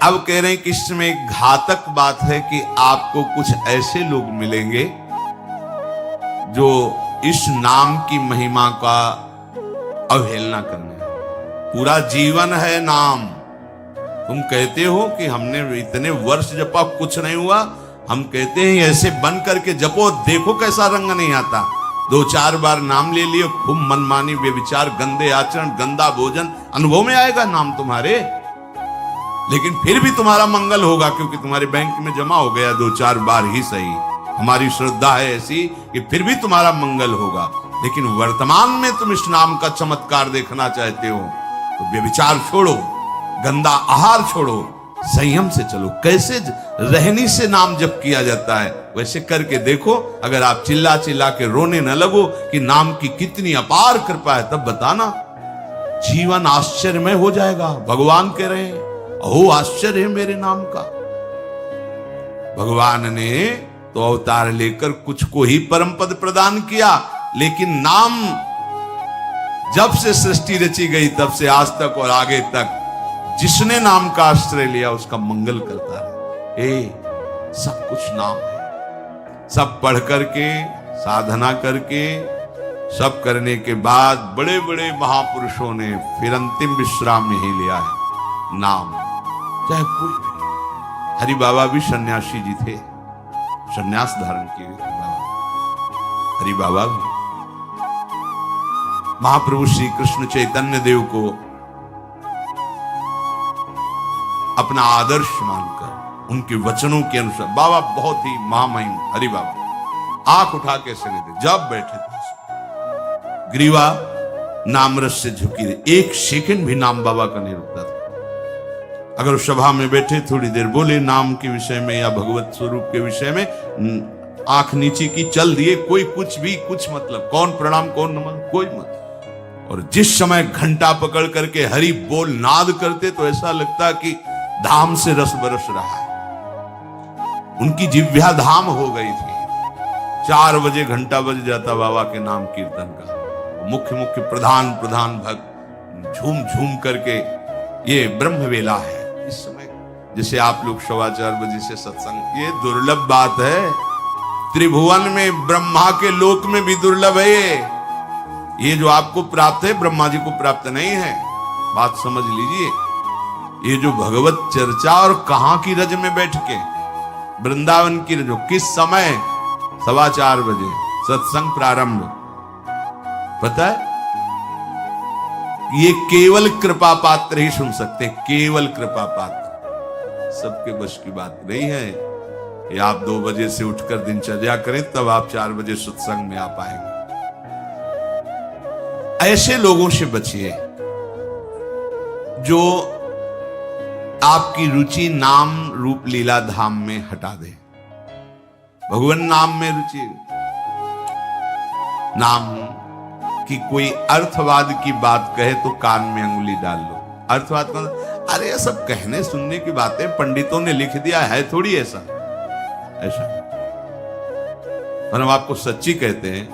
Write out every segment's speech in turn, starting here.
अब कह रहे हैं कि इसमें एक घातक बात है कि आपको कुछ ऐसे लोग मिलेंगे जो इस नाम की महिमा का अवहेलना करने, पूरा जीवन है नाम। तुम कहते हो कि हमने इतने वर्ष जपा कुछ नहीं हुआ, हम कहते हैं ऐसे बन करके जपो, देखो कैसा रंग नहीं आता। 2-4 बार नाम ले लियो, खूब मनमानी व्यभिचार, गंदे आचरण, गंदा भोजन अनुभव में आएगा नाम तुम्हारे, लेकिन फिर भी तुम्हारा मंगल होगा क्योंकि तुम्हारे बैंक में जमा हो गया 2-4 बार ही सही। हमारी श्रद्धा है ऐसी कि फिर भी तुम्हारा मंगल होगा। लेकिन वर्तमान में तुम इस नाम का चमत्कार देखना चाहते हो तो व्यभिचार छोड़ो, गंदा आहार छोड़ो, संयम से चलो। कैसे रहनी से नाम जप किया जाता है वैसे करके देखो। अगर आप चिल्ला चिल्ला के रोने न लगो कि नाम की कितनी अपार कृपा है, तब बताना, जीवन आश्चर्यमय हो जाएगा। भगवान कह रहे हैं अहो आश्चर्य है मेरे नाम का। भगवान ने तो अवतार लेकर कुछ को ही परम पद प्रदान किया, लेकिन नाम जब से सृष्टि रची गई तब से आज तक और आगे तक जिसने नाम का आश्रय लिया उसका मंगल करता है। सब कुछ नाम है। सब पढ़ करके, साधना करके, सब करने के बाद बड़े बड़े महापुरुषों ने फिर अंतिम विश्राम में ही लिया है नाम। चाहे कोई भी, हरि बाबा भी सन्यासी जी थे, सन्यास धारण किए बाबा, हरि बाबा भी। महाप्रभु श्री कृष्ण चैतन्य देव को अपना आदर्श मानकर उनके वचनों के अनुसार बाबा बहुत ही महामहिम हरि बाबा आंख उठा के से लेते, जब बैठे थे ग्रीवा नामरस से झुकी रही, एक सेकंड भी नाम बाबा का नहीं रुकता था। अगर सभा में बैठे थोड़ी देर बोले नाम के विषय में या भगवत स्वरूप के विषय में, आंख नीचे की चल दिए, कोई कुछ भी कुछ मतलब, कौन प्रणाम कौन नमन कोई मतलब। और जिस समय घंटा पकड़ करके हरि बोल नाद करते तो ऐसा लगता कि धाम से रस बरस रहा है। उनकी जिह्वा धाम हो गई थी। 4 बजे घंटा बज जाता बाबा के नाम कीर्तन का। मुख्य मुख्य प्रधान प्रधान भक्त झूम झूम करके, ये ब्रह्म वेला है इस समय। जैसे आप लोग 4:15 बजे से सत्संग, ये दुर्लभ बात है। त्रिभुवन में ब्रह्मा के लोक में भी दुर्लभ है ये जो आपको प्राप्त है, ब्रह्मा जी को प्राप्त नहीं है। बात समझ लीजिए। ये जो भगवत चर्चा, और कहां की रज में बैठ के, वृंदावन की रज, किस समय 4:15 बजे सत्संग प्रारंभ, पता है ये केवल कृपा पात्र ही सुन सकते हैं, केवल कृपा पात्र। सबके बस की बात नहीं है कि आप 2 बजे से उठकर दिनचर्या करें तब आप 4 बजे सत्संग में आ पाएंगे। ऐसे लोगों से बचिए जो आपकी रुचि नाम रूप लीला धाम में हटा दे। भगवान नाम में रुचि, नाम की कोई अर्थवाद की बात कहे तो कान में अंगुली डाल लो। अर्थवाद का अरे ये सब कहने सुनने की बातें पंडितों ने लिख दिया है, थोड़ी ऐसा और हम आपको सच्ची कहते हैं,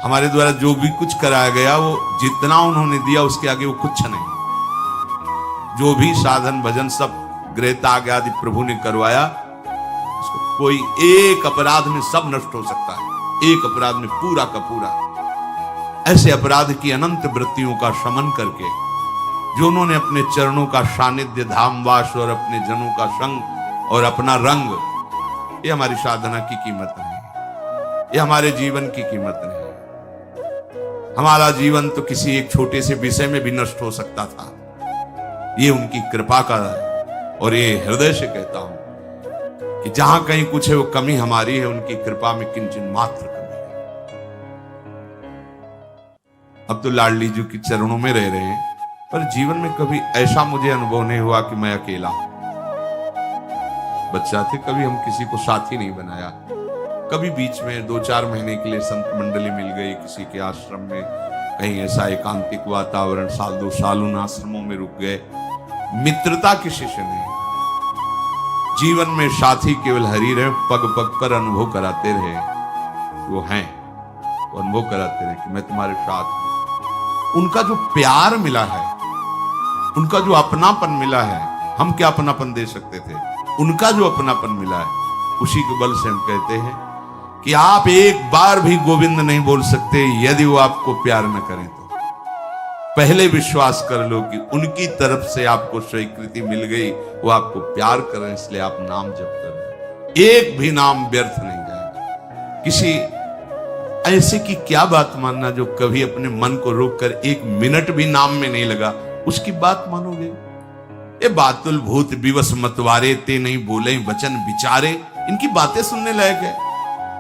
हमारे द्वारा जो भी कुछ कराया गया वो जितना उन्होंने दिया उसके आगे वो कुछ नहीं। जो भी साधन भजन सब गृह त्याग आदि प्रभु ने करवाया, उसको कोई एक अपराध में सब नष्ट हो सकता है, एक अपराध में पूरा का पूरा। ऐसे अपराध की अनंत वृत्तियों का शमन करके जो उन्होंने अपने चरणों का सानिध्य, धामवास और अपने जनों का संग और अपना रंग, ये हमारी साधना की कीमत नहीं, ये हमारे जीवन की कीमत नहीं। हमारा जीवन तो किसी एक छोटे से विषय में भी नष्ट हो सकता था, ये उनकी कृपा का है। और ये हृदय से कहता हूं कि जहां कहीं कुछ है वो कमी हमारी है, उनकी कृपा में किंचन मात्र कमी है। अब तो लाडली जी के चरणों में रह रहे हैं, पर जीवन में कभी ऐसा मुझे अनुभव नहीं हुआ कि मैं अकेला हूं। बच्चा थे, कभी हम किसी को साथी नहीं बनाया। कभी बीच में 2-4 महीने के लिए संत मंडली मिल गई किसी के आश्रम में, कहीं ऐसा एकांतिक वातावरण, 1-2 साल उन आश्रमों में रुक गए। मित्रता किसी से नहीं। जीवन में साथी केवल हरि रहे, पग पग पर अनुभव कराते रहे, वो हैं, वो अनुभव कराते रहे कि मैं तुम्हारे साथ हूं। उनका जो प्यार मिला है, उनका जो अपनापन मिला है, हम क्या अपनापन दे सकते थे? उनका जो अपनापन मिला है उसी के बल से हम कहते हैं कि आप एक बार भी गोविंद नहीं बोल सकते यदि वो आपको प्यार न करें तो। पहले विश्वास कर लो कि उनकी तरफ से आपको स्वीकृति मिल गई, वो आपको प्यार कर रहे हैं, इसलिए आप नाम जप कर रहे हैं। एक भी नाम व्यर्थ नहीं जाएगा। किसी ऐसे की क्या बात मानना जो कभी अपने मन को रोककर एक मिनट भी नाम में नहीं लगा, उसकी बात मानोगे? ये बातुल भूत विवश मतवारे ते नहीं बोले वचन विचारे, इनकी बातें सुनने लायक है।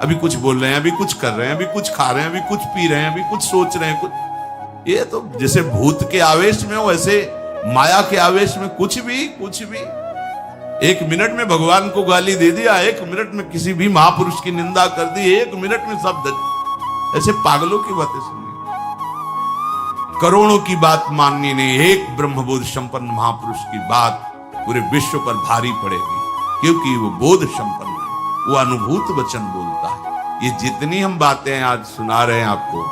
अभी कुछ बोल रहे हैं, अभी कुछ कर रहे हैं, अभी कुछ खा रहे हैं, अभी कुछ पी रहे हैं, अभी कुछ सोच रहे हैं, कुछ। ये तो जैसे भूत के आवेश में हो, वैसे माया के आवेश में कुछ भी। एक मिनट में भगवान को गाली दे दिया, एक मिनट में किसी भी महापुरुष की निंदा कर दी, एक मिनट में सब ऐसे पागलों की बातें सुननी, करोड़ों की बात माननी नहीं, एक ब्रह्मबोध संपन्न महापुरुष की बात पूरे विश्व पर भारी पड़ेगी, क्योंकि वो बोध संपन्न है, वो अनुभूत वचन बोलता है। ये जितनी हम बातें आज सुना रहे हैं आपको,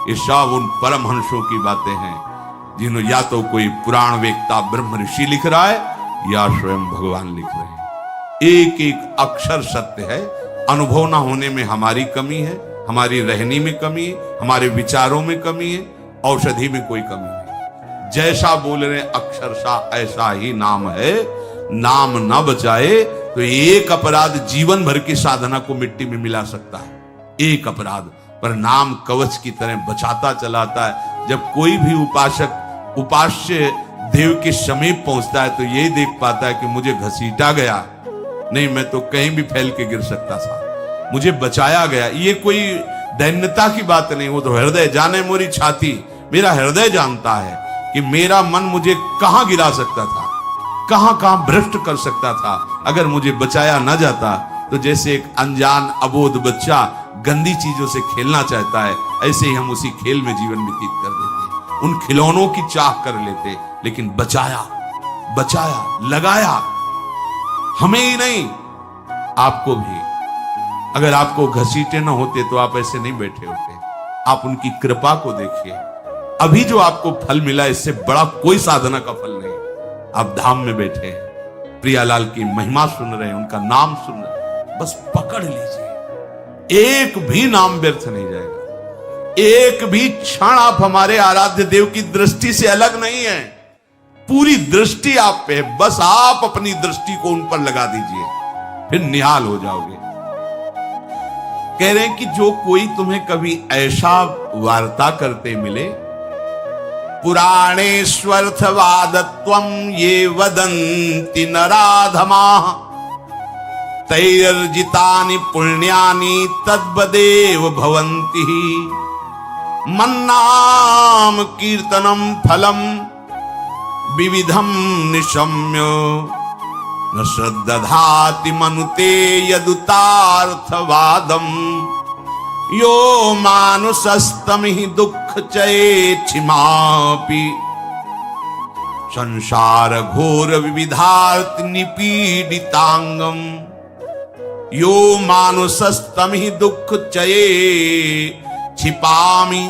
ये सब उन परमहंसों की बातें हैं जिन्होंने या तो कोई पुराण वेत्ता ब्रह्म ऋषि लिख रहा है या स्वयं भगवान लिख रहे हैं। एक एक अक्षर सत्य है। अनुभव ना होने में हमारी कमी है, हमारी रहनी में कमी है, हमारे विचारों में कमी है, औषधि में कोई कमी नहीं। जैसा बोल रहे अक्षरशः ऐसा ही नाम है। नाम ना बचाए तो एक अपराध जीवन भर की साधना को मिट्टी में मिला सकता है। एक अपराध पर नाम कवच की तरह बचाता चलाता है। जब कोई भी उपासक उपास्य देव के समीप पहुंचता है तो यही देख पाता है कि मुझे घसीटा गया नहीं, मैं तो कहीं भी फैल के गिर सकता था, मुझे बचाया गया। ये कोई दैन्यता की बात नहीं, वो तो हृदय जाने मोरी छाती, मेरा हृदय जानता है कि मेरा मन मुझे कहां गिरा सकता था, कहां कहां भ्रष्ट कर सकता था। अगर मुझे बचाया ना जाता तो जैसे एक अनजान अबोध बच्चा गंदी चीजों से खेलना चाहता है, ऐसे ही हम उसी खेल में जीवन व्यतीत कर देते, उन खिलौनों की चाह कर लेते। लेकिन बचाया, लगाया, हमें ही नहीं आपको भी। अगर आपको घसीटे ना होते तो आप ऐसे नहीं बैठे होते। आप उनकी कृपा को देखिए। अभी जो आपको फल मिला, इससे बड़ा कोई साधना का फल नहीं। आप धाम में बैठे हैं, प्रियालाल की महिमा सुन रहे हैं, उनका नाम सुन रहे हैं, बस पकड़ लीजिए। एक भी नाम व्यर्थ नहीं जाएगा। एक भी क्षण आप हमारे आराध्य देव की दृष्टि से अलग नहीं है। पूरी दृष्टि आप पे है, बस आप अपनी दृष्टि को उन पर लगा दीजिए, फिर निहाल हो जाओगे। कह रहे हैं कि जो कोई तुम्हें कभी ऐसा वार्ता करते मिले, पुराणेष्वर्थवादत्वं ये वदन्ति नराधमाः तैर्जितानि पुण्यानि तद्वदेव भवन्ति। मन्नाम कीर्तनम फलम विविधम निशम्य न श्रद्धाति मनुते यदुतार्थवादम। यो मानुषस्तमिहि दुःख चेक्षिमापि संसार घोर विविधार्थ निपीडितांगम। यो मानुषस्तमिहि दुःख छिपामि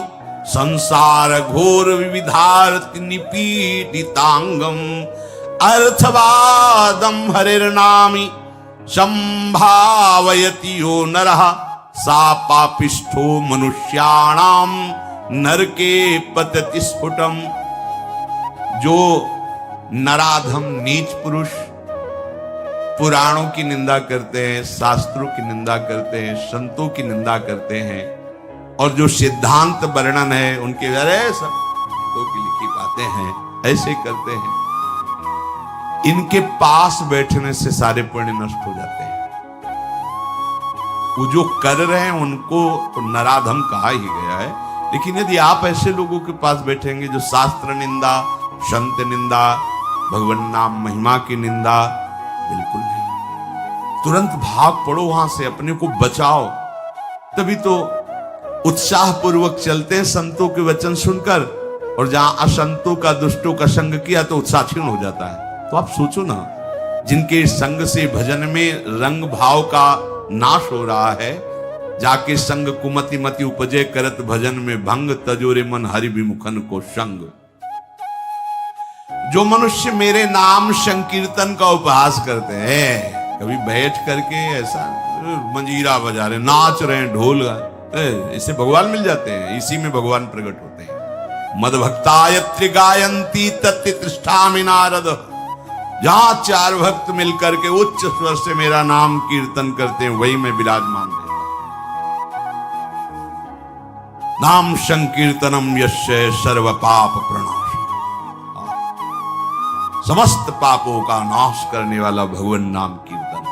संसार घोर विविधार्थ निपीडितांगम। अर्थवादम हरिर्नामि संभावयति यो नरः सा पापिष्ठो मनुष्याणाम नरके पतति स्फुटम। जो नराधम नीच पुरुष पुराणों की निंदा करते हैं, शास्त्रों की निंदा करते हैं, संतों की निंदा करते हैं, और जो सिद्धांत वर्णन है उनके अरे सब संतों की लिखी बातें हैं, ऐसे करते हैं, इनके पास बैठने से सारे पुण्य नष्ट हो जाते हैं। वो जो कर रहे हैं उनको तो नराधम कहा ही गया है। लेकिन यदि आप ऐसे लोगों के पास बैठेंगे जो शास्त्र निंदा, संत निंदा, भगवान नाम महिमा की निंदा, बिल्कुल नहीं। तुरंत भाग पड़ो वहां से, अपने को बचाओ। तभी तो उत्साह पूर्वक चलते हैं संतों के वचन सुनकर, और जहां असंतों का, दुष्टों का संग किया तो उत्साह क्षीण हो जाता है। तो आप सोचो ना, जिनके संग से भजन में रंग भाव का नाश हो रहा है, जाके संग कुमति मति उपजे करत भजन में भंग, तजोरे मन हरि विमुखन को संग। जो मनुष्य मेरे नाम संकीर्तन का उपहास करते हैं, कभी बैठ करके ऐसा मंजीरा बजा रहे, नाच रहे हैं, ढोल गा, इससे भगवान मिल जाते हैं, इसी में भगवान प्रकट होते हैं। मद भक्तायत्रि गायंती तत्ति तिष्ठामि नारद। जहां चार भक्त मिलकर के उच्च स्वर से मेरा नाम कीर्तन करते हैं, वही मैं विराजमान रहता। नाम संकीर्तनम यस्य सर्व पाप प्रणाश। समस्त पापों का नाश करने वाला भगवान नाम कीर्तन।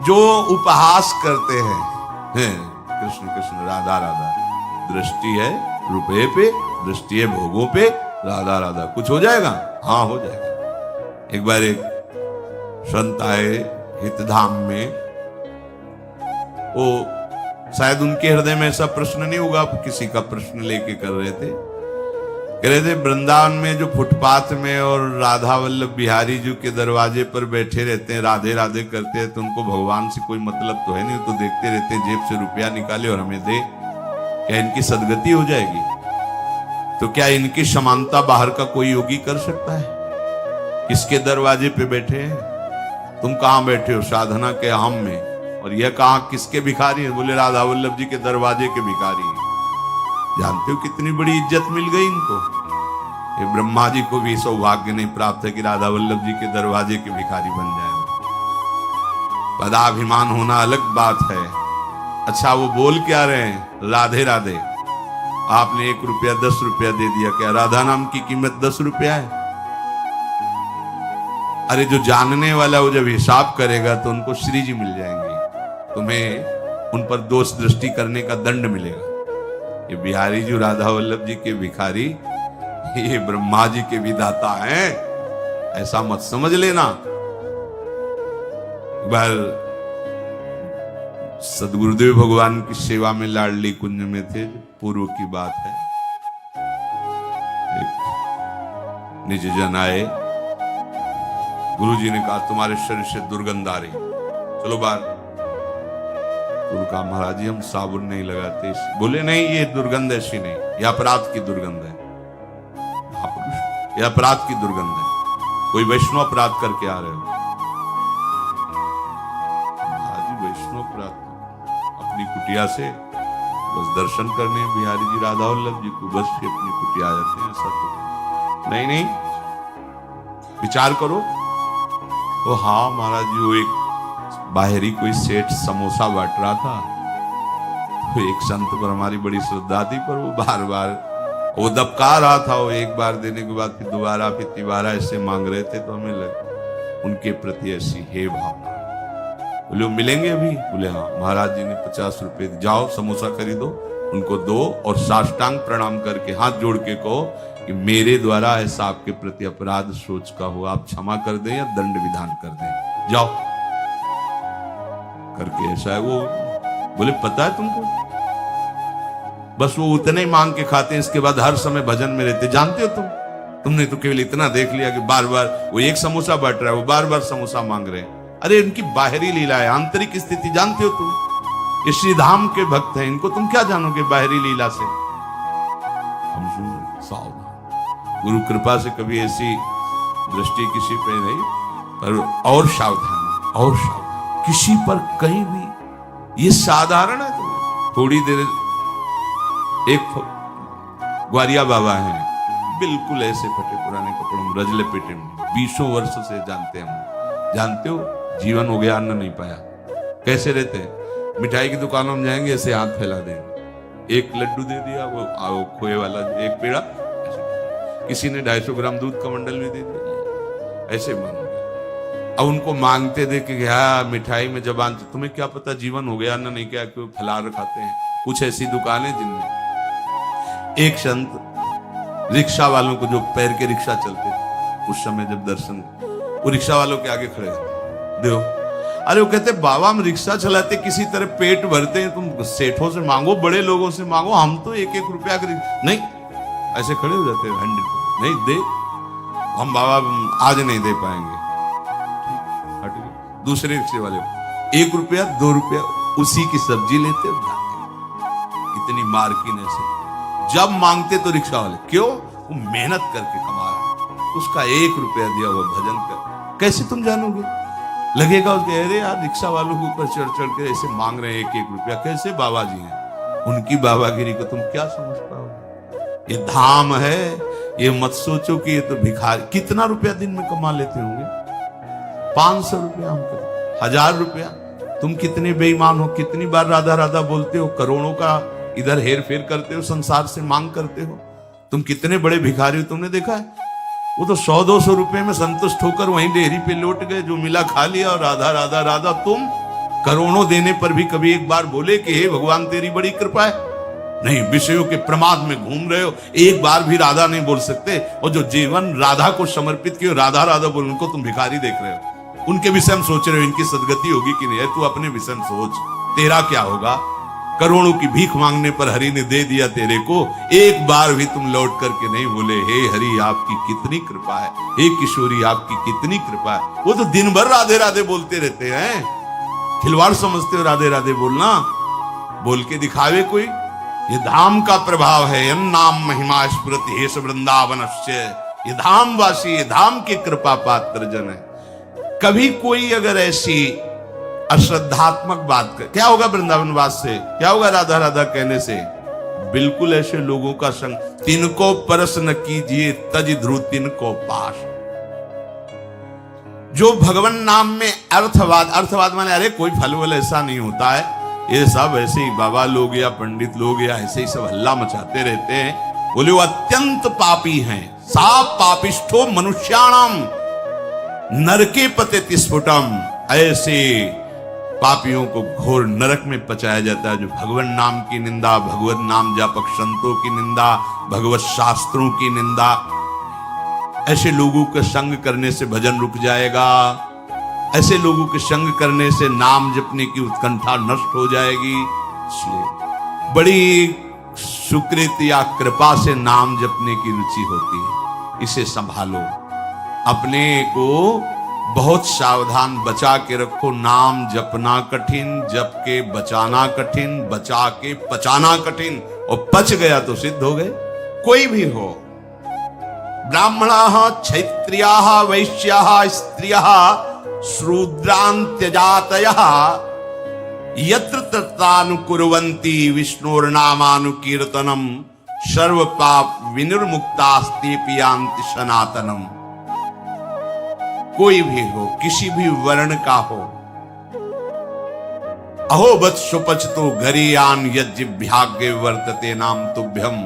जो उपहास करते हैं, कृष्ण कृष्ण राधा राधा, दृष्टि है रुपए पे, दृष्टि है भोगों पे, राधा राधा, कुछ हो जाएगा? हाँ हो जाएगा। एक बार एक संत आए हितधाम में, वो शायद उनके हृदय में ऐसा प्रश्न नहीं होगा, किसी का प्रश्न लेके कर रहे थे। कह रहे थे वृंदावन में जो फुटपाथ में और राधा वल्लभ बिहारी जी के दरवाजे पर बैठे रहते हैं, राधे राधे करते हैं, तो उनको भगवान से कोई मतलब तो है नहीं, तो देखते रहते हैं, जेब से रुपया निकाले और हमें दे, क्या इनकी सदगति हो जाएगी? तो क्या इनकी समानता बाहर का कोई योगी कर सकता है? किसके दरवाजे पे बैठे हैं? तुम कहां बैठे हो? साधना के हम में। और यह कहां किसके भिखारी हैं? बोले राधा वल्लभ जी के दरवाजे के भिखारी हैं। जानते हो कितनी बड़ी इज्जत मिल गई इनको? ये ब्रह्मा जी को भी सौभाग्य नहीं प्राप्त है कि राधा वल्लभ जी के दरवाजे के भिखारी बन जाए। पदाभिमान होना अलग बात है। अच्छा वो बोल क्या रहे हैं? राधे राधे। आपने 1 रुपया 10 रुपया दे दिया, क्या राधा नाम की कीमत 10 रुपया है? अरे जो जानने वाला वो जब हिसाब करेगा तो उनको श्री जी मिल जाएंगे, तुम्हें उन पर दोष दृष्टि करने का दंड मिलेगा। ये बिहारी जी राधा वल्लभ जी के भिखारी, ये ब्रह्मा जी के विधाता हैं, ऐसा मत समझ लेना। एक बार सदगुरुदेव भगवान की सेवा में लाडली कुंज में थे, पूर्व की बात है। एक निज जन आए, गुरुजी ने कहा तुम्हारे शरीर से दुर्गंध आ रही, चलो बाहर। तो कहा महाराज जी हम साबुन नहीं लगाते। बोले नहीं ये दुर्गंध ऐसी नहीं, यह अपराध की दुर्गंध है, यह अपराध की दुर्गंध है, कोई वैष्णव अपराध करके आ रहे हो। महाराज जी वैष्णव अपराध अपनी कुटिया से बस दर्शन करने बिहारी जी राधा वल्लभ जी को बस से अपनी कुटिया आ जाते हैं, ऐसा तो नहीं। नहीं विचार करो। तो हाँ महाराज जी वो एक बाहरी कोई सेठ समोसा बांट रहा था, तो एक संत पर हमारी बड़ी श्रद्धा थी, पर वो बार बार वो दबका रहा था। वो एक बार देने के बाद फिर दोबारा फिर तिबारा ऐसे मांग रहे थे, तो हमें लगा उनके प्रति ऐसी हे भावना। बोले मिलेंगे अभी? बोले हाँ। महाराज जी ने 50 रुपए, जाओ समोसा खरीदो, उनको दो और साष्टांग प्रणाम करके हाथ जोड़ के कहो कि मेरे द्वारा ऐसा आपके प्रति अपराध सोच का हुआ, आप क्षमा कर दें या दंड विधान कर दें, जाओ करके। ऐसा है वो। बोले पता है तुमको? बस वो उतने ही मांग के खाते हैं, इसके बाद हर समय भजन में रहते। जानते हो तुमने तो केवल इतना देख लिया कि बार बार वो एक समोसा बांट रहा है, वो बार बार समोसा मांग रहे हैं। अरे इनकी बाहरी लीला है, आंतरिक स्थिति जानते हो तुम? ये श्री धाम के भक्त हैं, इनको तुम क्या जानोगे बाहरी लीला से? हम सावधान। गुरु कृपा से कभी ऐसी दृष्टि किसी पे नहीं, पर और सावधान, और सावधान किसी पर कहीं भी। ये साधारण है। तो थोड़ी देर एक ग्वारिया बाबा हैं, बिल्कुल ऐसे फटे पुराने कपड़ों में, रजले पेटे में, 20 वर्ष से जानते हैं हम। जानते हो जीवन हो गया, अन्न नहीं पाया, कैसे रहते हैं? मिठाई की दुकानों में जाएंगे, ऐसे हाथ फैला देंगे, एक लड्डू दे दिया, वो खोए वाला एक पेड़ा, किसी ने 250 ग्राम दूध का मंडल भी दे दिया, ऐसे मानो। अब उनको मांगते देखे कि हाँ मिठाई में जबान, तुम्हें क्या पता जीवन हो गया, अन्न नहीं क्या, क्यों फलार खाते हैं। कुछ ऐसी दुकानें जिनमें एक संत रिक्शा वालों को, जो पैर के रिक्शा चलते थे उस समय, जब दर्शन, वो रिक्शा वालों के आगे खड़े दो। अरे वो कहते बाबा हम रिक्शा चलाते, किसी तरह पेट भरते हैं, तुम सेठों से मांगो, बड़े लोगों से मांगो, हम तो 1-1 रुपया नहीं। ऐसे खड़े हो जाते हैं, 100 नहीं दे, हम बाबा आज नहीं दे पाएंगे। दूसरे रिक्शे वाले 1 रुपया 2 रुपया उसी की सब्जी लेते और जाते। इतनी मार्किन ऐसे। जब मांगते तो रिक्शा वाले, क्यों? वो मेहनत करके कमा रहा है, उसका 1 रुपया दिया हुआ भजन कर। कैसे तुम जानोगे? लगेगा उसके, अरे यार रिक्शा वालों के ऊपर चढ़ चढ़ के ऐसे मांग रहे हैं 1-1 रुपया, कैसे बाबा जी हैं? उनकी बाबागिरी को तुम क्या समझ पाओगे? ये धाम है, ये मत सोचो कि ये तो भिखारी। कितना रुपया दिन में कमा लेते होंगे? 500 रुपया, हम 1000 रुपया। तुम कितने बेईमान हो, कितनी बार राधा राधा बोलते हो, करोड़ों का इधर हेर फेर करते हो, संसार से मांग करते हो। तुम कितने बड़े भिखारी हो, तुमने देखा है? वो तो 100-200 रुपए में संतुष्ट होकर वहीं डेहरी पे लौट गए, जो मिला खा लिया और राधा राधा राधा। तुम करोड़ों देने पर भी कभी एक बार बोले कि हे भगवान तेरी बड़ी कृपा है? नहीं, विषयों के प्रमाद में घूम रहे हो, एक बार भी राधा नहीं बोल सकते। और जो जीवन राधा को समर्पित किए राधा राधा बोल, उनको तुम भिखारी देख रहे हो। उनके विषय में सोच रहे हो इनकी सदगति होगी कि नहीं है? तू अपने विषय में सोच, तेरा क्या होगा? करोड़ों की भीख मांगने पर हरि ने दे दिया तेरे को, एक बार भी तुम लौट करके नहीं बोले हे हरि आपकी कितनी कृपा है, हे किशोरी आपकी कितनी कृपा है। वो तो दिन भर राधे राधे बोलते रहते हैं। खिलवाड़ समझते हो राधे राधे बोलना? बोल के दिखावे कोई? ये धाम का प्रभाव है। यन नाम महिमा स्मृति हेश वृंदावनस्य। ये धामवासी, ये धाम की कृपा पात्र जन है। कभी कोई अगर ऐसी अश्रद्धात्मक बात कर, क्या होगा वृंदावनवास से? क्या होगा राधा राधा कहने से? बिल्कुल ऐसे लोगों का संग। तिनको परस न कीजिए तज ध्रुव तिनको पास। जो भगवान नाम में अर्थवाद माने अरे कोई फल वल ऐसा नहीं होता है, ये सब ऐसे ही बाबा लोग या पंडित लोग या ऐसे ही सब हल्ला मचाते रहते हैं। बोले वो अत्यंत पापी हैं। सा पापिष्ठो मनुष्याणाम नरके पते स्फुटम। ऐसे पापियों को घोर नरक में पचाया जाता है जो भगवान नाम की निंदा, भगवत नाम जापक संतों की निंदा, भगवत शास्त्रों की निंदा। ऐसे लोगों के संग करने से भजन रुक जाएगा। ऐसे लोगों के संग करने से नाम जपने की उत्कंठा नष्ट हो जाएगी। इसलिए बड़ी सुकृति या कृपा से नाम जपने की रुचि होती है। इसे संभालो, अपने को बहुत सावधान बचा के रखो। नाम जपना कठिन, जप के बचाना कठिन, बचा के पचाना कठिन। और पच गया तो सिद्ध हो गए। कोई भी हो, ब्राह्मणाः क्षत्रियाः वैश्याः स्त्रियः शूद्रान्त्यजातयः यत्र तत्रानुकुर्वन्ति विष्णोर्नामानुकीर्तनम् सर्व पाप विनिर्मुक्तास्ते यान्ति सनातनम। कोई भी हो, किसी भी वर्ण का हो। अहो वत्सु पचतो घरियान यज्जिभ्याग्य वर्तते नाम तुभ्यम।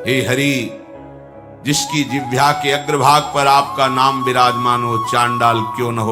हे हरि, जिसकी जिह्वा के अग्रभाग पर आपका नाम विराजमान हो, चांडाल क्यों न हो।